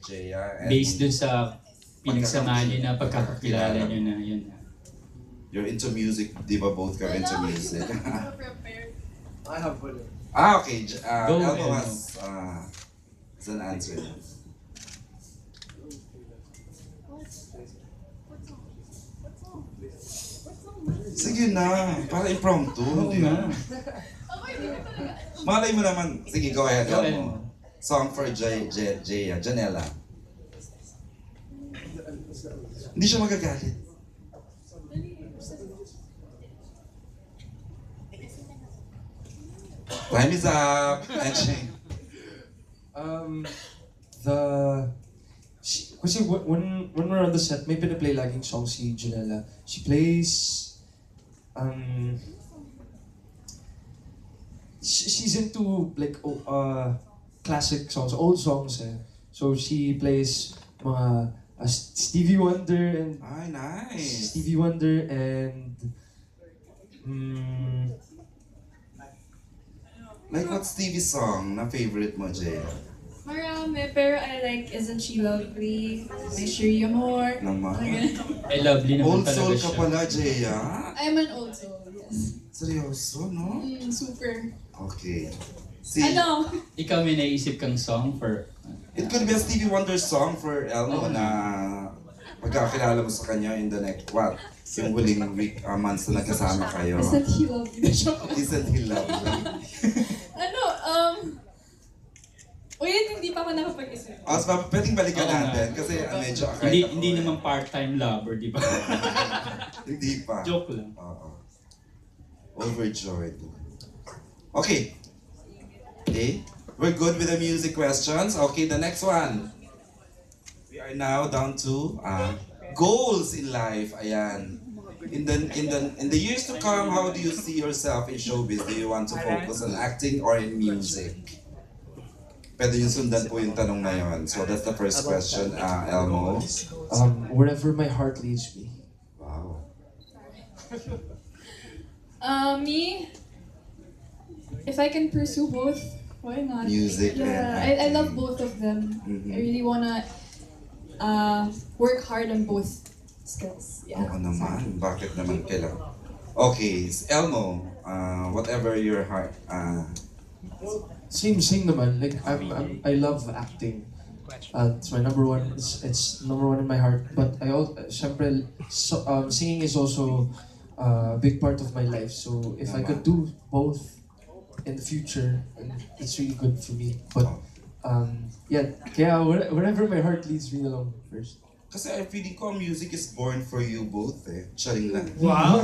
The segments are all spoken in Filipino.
Jaya. And Based dun sa pinagsamahan nyo na pagkakakilala nyo na yun. you're into music, di ba both kayo into music? I have one. Okay. Go, Elmo Elmo. has an answer. Sige na, para impromptu. Oo Di nga. ba? Malay mo naman. Sige, go ahead, Go, Elmo. Song for Jaya, Janela. Hindi siya magagalit. Time is up. And she, The kasi when we're on the set, may pinaplay laging song si Janela. She plays she's into like classic songs, old songs eh. So she plays mga Stevie Wonder and ay, nice. Stevie Wonder and Like what Stevie song na favorite mo, Jaya? Marami, pero I like Isn't She Lovely? May Sure You More. Naman. Ay, lovely naman Old soul talaga ka siya. pala, Jaya. I'm an old soul, yes. Seryoso, no? Super. Okay. See, Ano? Ikaw may naisip kang song for... it could be a Stevie Wonder song for Elmo na pagkakilala mo sa kanya in the next, what? Yung huling months na nagkasama kayo. Isn't He Lovely na siya? Isn't he lovely? Ano, Wait, hindi pa ako nakapag-isip. Pwedeng balikan Oo nga. natin kasi medyo akay Hindi naman part-time lover, di ba? Hindi pa. Joke lang. Oo. Overjoyed. Okay. Okay. We're good with the music questions. Okay, the next one. We are now down to goals in life. Ayan. In the years to come, how do you see yourself in showbiz? Do you want to focus on acting or in music? Pwede yung sundan po yung tanong na yun. So that's the first question, Elmo. wherever my heart leads me. Wow. Me, if I can pursue both, why not? Music and Yeah, I love both of them. Mhm. I really wanna work hard on both skills. Yeah. Oo naman. Bakit naman kailangan? Okay, Elmo, whatever your heart, Same naman. Like I love acting. It's my number one. It's number one in my heart. But I also, syempre, singing is also a big part of my life. So if I could do both in the future, it's really good for me. But yeah, kaya wherever my heart leads me along first. kasi I feeling ko music is born for you both eh. Charing lang. Wow!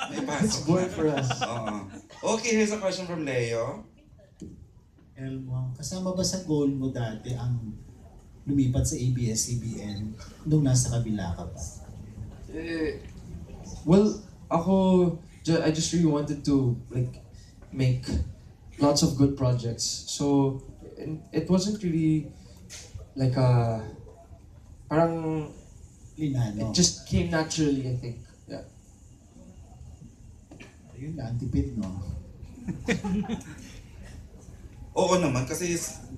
May pasok It's born na. for us. Oo. Okay, here's a question from Leo. Elmo, kasama ba sa goal mo dati ang lumipat sa ABS-CBN nung nasa kabila ka pa? Well, I just really wanted to like make lots of good projects. So it wasn't really like parang Linano. it just came naturally, I think. Yeah. Ayun na, antipid, no? Oo naman, kasi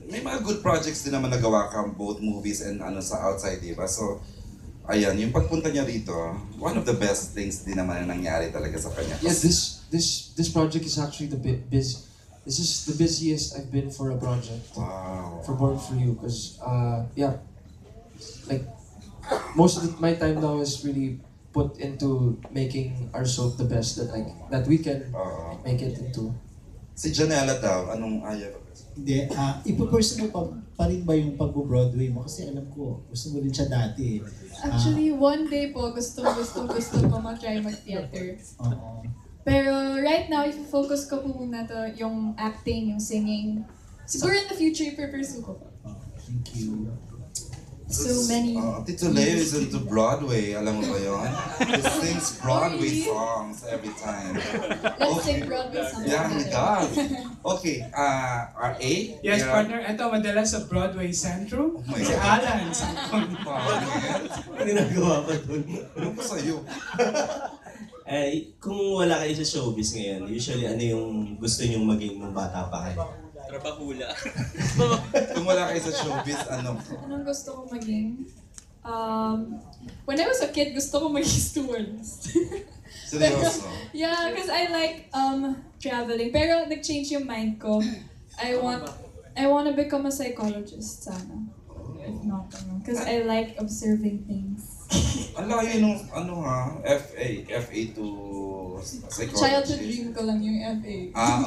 may mga good projects din naman nagawa ka, both movies and sa outside, di ba? So, ayan, yung pagpunta niya rito, one of the best things din naman na nangyari talaga sa kanya. Yeah, this project is actually this is the busiest I've been for a project. Wow. For Born For You, because yeah, like most of my time now is really put into making our soap the best that we can Oo. make it into. Si Janela daw, anong ayaw? Hindi, ipapursue mo pa rin ba yung pag-Broadway mo? Kasi alam ko, gusto mo rin siya dati. Actually, one day po, gusto ko mag-try mag-theater. Oo. Pero right now, i-focus ko po muna to yung acting, yung singing. Siguro in the future, i-pursue ko po. Thank you. So many. Tito Leo is into Broadway, alam mo ba yun? He sings Broadway songs every time. Let's sing Broadway songs. Yeah, he does. Okay, RA? Yes, Yeah. partner. Ito, madalas sa Broadway Centro. my Si God. Alan, Sangkon. Bakit? Ginagawa pa dun. Ano pa sa'yo? Kung wala kayo sa showbiz ngayon, usually ano yung gusto nyong maging nung bata pa kayo? Trabahula. Kung wala kayo sa showbiz, ano? Anong gusto ko maging? When I was a kid, gusto ko maging stewardess. Seryoso. Yeah, because I like traveling. Pero nag-change yung mind ko. I want to become a psychologist sana. If not, because I like observing things. Ang layo nung, ano ha, FA to psychology. Childhood dream ko lang yung FA.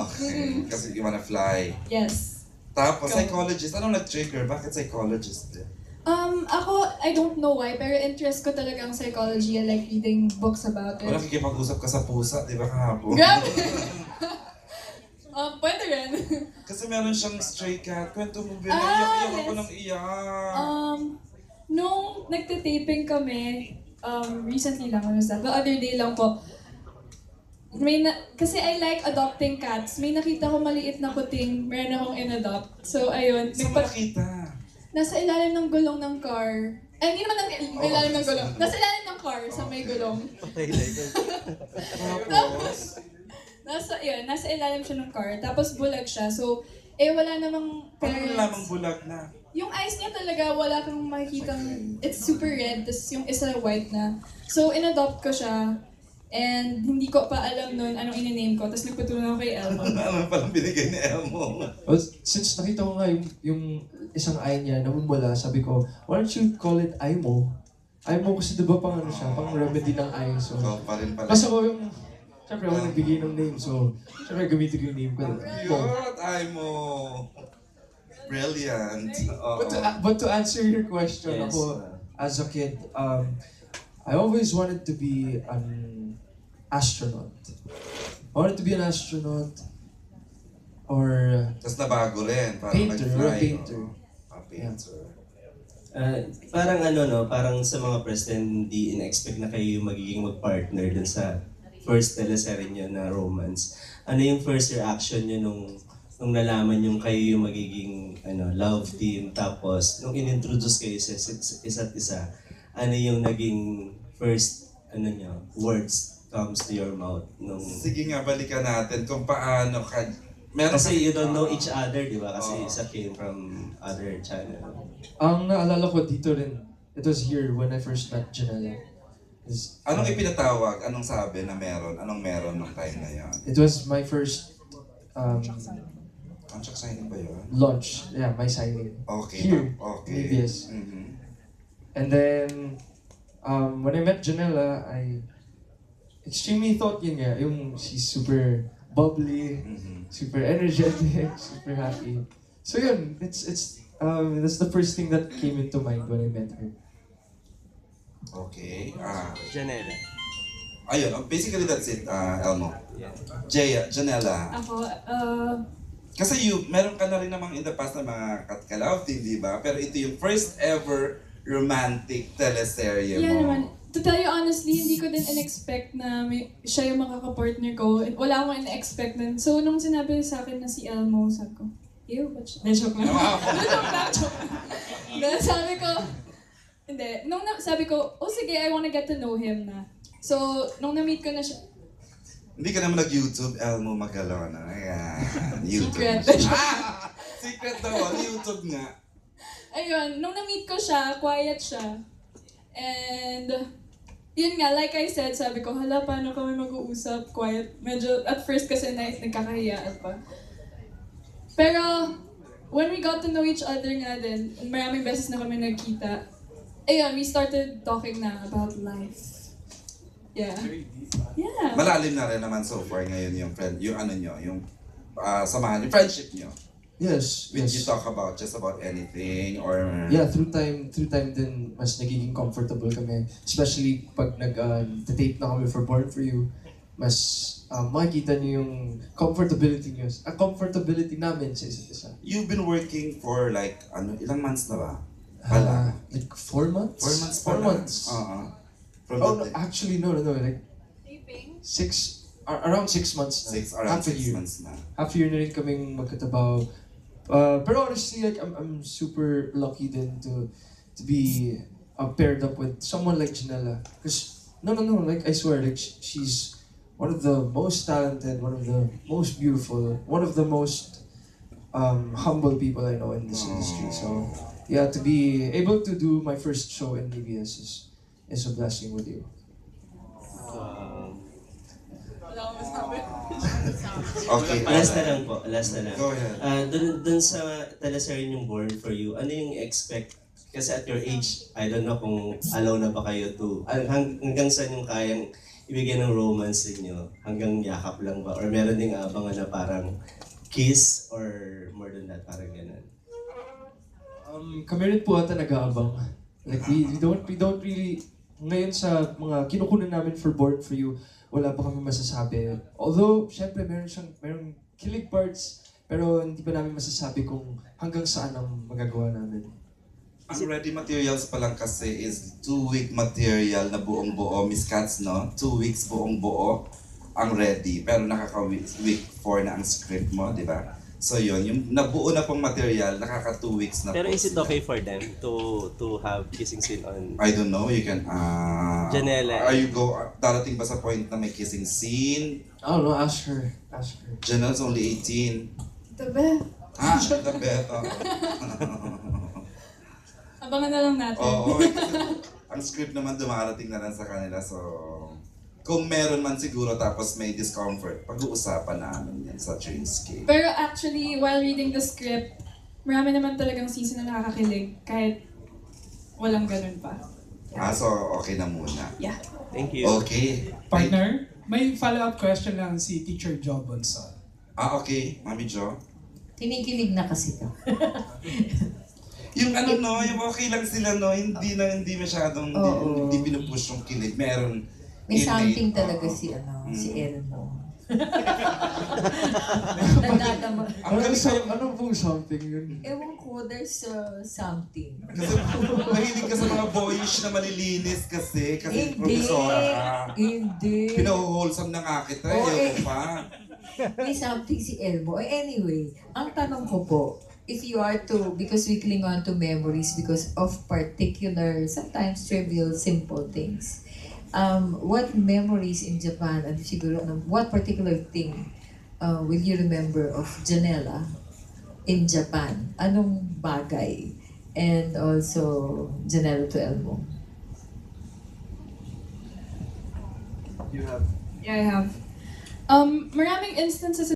Okay. Kasi you wanna fly. Yes. Tapos, psychologist. Anong nag-trigger? Bakit psychologist din? Ako, I don't know why, pero interest ko talaga ang psychology. I like reading books about it. Wala kikipag-usap ka sa pusa, di ba kahapon? Grabe! Pwede rin. Kasi meron siyang stray cat. Kwento mo, Bill. Ah, Iyak ako yes. ng iyak. Nung nagtitaping kami, recently lang, ano the other day lang po, kasi I like adopting cats. May nakita ko maliit na kuting, meron akong in-adopt. So, ayun. Saan mo nakita? Nasa ilalim ng gulong ng car. Ay, hindi naman ilalim ng gulong. Nasa ilalim ng car, sa may gulong. Tapos, nasa ilalim siya ng car. Tapos bulag siya. So, wala namang Paano parents. lamang bulag na? Yung eyes niya talaga, wala kang makikitang, it's super red, tapos yung isa white na. So, in-adopt ko siya, and hindi ko pa alam nun anong in-name ko, tapos nagpatulong ako kay Elmo. Ano palang binigay ni Elmo? Well, since nakita ko nga yung isang eye niya namumula, sabi ko, why don't you call it Aimo? Aimo kasi diba pang ano siya, pang remedy ng eye. So, Ikaw pa rin pala. kasi ako yung, syempre ako nagbigay ng name, so syempre gamitin ko yung name ko. Cute, Aimo. Brilliant. Oo. But to answer your question, Yes. ako, as a kid, I always wanted to be an astronaut. I wanted to be an astronaut or Tapos nabago rin. Parang painter, or a nag-fly. painter. Painter. Parang ano no, parang sa mga press hindi in-expect na kayo yung magiging mag-partner dun sa first teleserye nyo na romance. Ano yung first reaction nyo nung nalaman yung kayo yung magiging love team, tapos nung in-introduce kayo sa isa't isa, ano yung naging first nyo, words comes to your mouth nung... Sige nga, balikan natin kung paano ka... Meron Kasi you don't know Oo. each other, di ba? Kasi Oo. isa came from other channel. Ang naalala ko dito rin, it was here when I first met Janela. Anong ipinatawag? Anong sabi na meron? Anong meron nung time na yan? It was my first Contract signing ba yun? launch. Yeah, my signing. Okay. Here, Okay. ABS. Mhm. And then, when I met Janela, I extremely thought yun nga, yung she's super bubbly, Mhm. super energetic, super happy. So yun, that's the first thing that came into mind when I met her. Okay. Janela. Ayun, basically that's it, Elmo. Jaya, Janela. Ako, Kasi meron ka na rin namang in the past na mga Katkalao team, di ba? Pero ito yung first ever romantic teleserye yeah mo. naman. To tell you honestly, hindi ko din in-expect na siya yung makaka-partner ko. Wala akong in-expect nun. So, nung sinabi sa akin na si Elmo, sabi ko, ew, ba't siya? Joke lang. Joke lang. Then sabi ko, hindi. Sabi ko, oh sige, I wanna get to know him na. So, nung na-meet ko na siya, Hindi ka naman nag-YouTube, Elmo Magalona. Ayan, YouTube. Secret. Secret daw, YouTube nga. ayun, nung na-meet ko siya, quiet siya. And, yun nga, like I said, sabi ko, hala, paano kami mag-uusap? Quiet. Medyo, at first kasi nagkakahiyaan pa. Pero, when we got to know each other nga din, maraming beses na kami nagkita, ayun, we started talking na about life. Yeah. Yeah. Malalim na rin naman so far ngayon yung friend, yung ano nyo, yung samahan, yung friendship nyo. Yes, When yes. you talk about just about anything or... Yeah, through time din mas nagiging comfortable kami. Especially pag nag-tape na kami for Born For You, mas makikita niyo yung comfortability niyo. Comfortability namin sa isa't isa. You've been working for like, ilang months na ba? Pala. Like 4 months? 4 months 4 pala. months. From Oh, the no, actually, no. Like Taping? around 6 months na. around Half a 6 year. months na. Half a year na rin kaming magkatabaw. Pero honestly, like, I'm super lucky din to be paired up with someone like Janela. Because, no, like, I swear, like, she's one of the most talented, one of the most beautiful, one of the most humble people I know in this industry. So yeah, to be able to do my first show in ABS is a blessing with you. Okay. Last na lang po, last na lang. Go ahead. Dun sa teleserye yung Born For You, ano yung expect? Kasi at your age, I don't know kung allow na ba kayo to, hanggang saan yung kayang ibigay ng romance ninyo? Hanggang yakap lang ba? Or meron ding abangan na parang kiss or more than that, parang ganun? Kami rin po ata nag-aabang. Like we don't really, ngayon sa mga kinukunan namin for Born For You, wala pa kami masasabi. Although, syempre merong kilig parts, pero hindi pa namin masasabi kung hanggang saan ang magagawa namin. Ang ready materials pa lang kasi is 2-week material na buong buo, Miss Katz, no? 2 weeks buong buo ang ready. Pero nakaka-week 4 na ang script mo, di ba? So yun, yung nabuo na pong material, nakaka 2 weeks na Pero po is it sila. okay for them to have kissing scene on I don't know, you can... Janela? Darating ba sa point na may kissing scene? I don't know, ask her. Janelle's only 18. Tabi. The beta. Abangan na lang natin. Oo, kasi ang script naman dumarating na lang sa kanila, so... Kung meron man siguro tapos may discomfort, pag-uusapan namin yan sa Dreamscape. Pero actually, while reading the script, marami naman talagang season na nakakakilig kahit walang ganun pa. So okay na muna. Yeah. Thank you. Okay. Partner, may follow-up question lang si Teacher Jo Bonson. Okay. Mami Jo. Kinikilig na kasi ka. Yung yung okay lang sila, no? Hindi masyadong, Oo. hindi pinupush yung kilig. Meron. May something innate, talaga oo. si Elmo. Ang Ano pong something yun? Ewan ko, there's something. Kasi mahilig ka sa mga boyish na malilinis kasi Hindi. profesora ka. Hindi. Pinahuwholesome na nga kita, Oo, eh. Pa. May something si Elmo. Anyway, ang tanong ko po, if you are to, because we cling on to memories because of particular, sometimes trivial, simple things. What memories in Japan, and siguro, what particular thing will you remember of Janela in Japan? Anong bagay? And also, Janela to Elmo. Yeah, I have. Maraming instances